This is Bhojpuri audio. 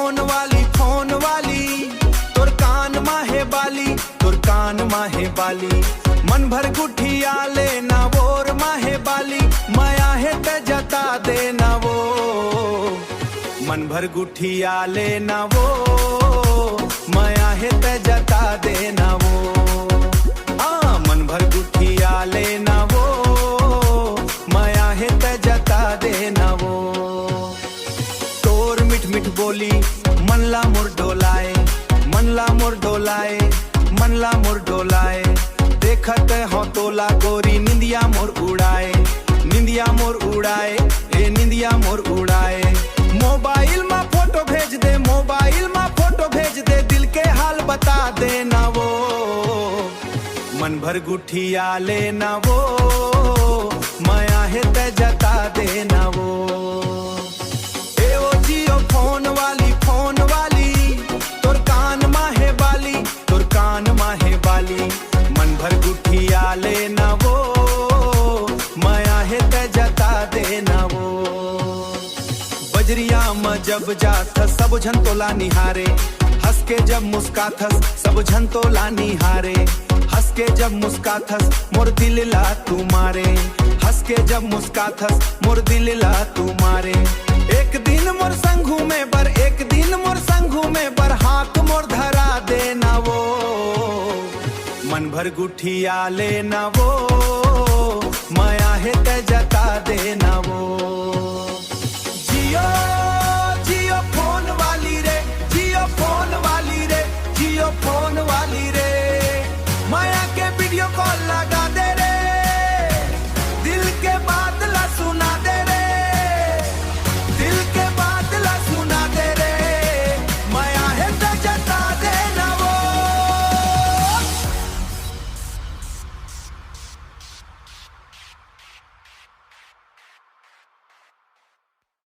फोन वाली तोर कान माहे बाली, तोर कान माहे बाली। मन भर गुठिया लेना वोर माहे बाली, माया है ते जता देना वो। मन भर गुठिया लेना वो, माया है ते जता देना वो। मन भर गुठिया लेना वो, माया है ते जता देना वो। तोर मिठ मिठ बोली मनला मोर डोलाए, मनला मोर डोलाए, मनला मोर डोलाए। देखत हो तोला गोरी निंदिया मोर उड़ाए, निंदिया मोर उड़ाए, ए निंदिया मोर उड़ाए। मोबाइल में फोटो भेज दे, मोबाइल में फोटो भेज दे, दिल के हाल बता देना वो। मन भर गुठिया लेना वो, माया है ते जता देना वो। ए ओ जियो फोन वाली तोर कान माहे बाली, तोर कान माहे बाली। मन भर गुठिया लेना वो, माया है ते जता देना वो। बजरिया में जब जात सब झन तोला निहारे, हंस के जब मुस्काथस सब झन तोला निहारे। हंस के जब मुस्काथस मोर दिल ला तू मारे, हंस के जब मुस्काथस मोर दिल ला तू मारे। एक दिन मोर संग घूमे बर, एक दिन मोर संग घूमे बर, हाथ मोर धरा देना वो। मन भर गुठिया लेना वो, माया है ते जता देना वो। जियो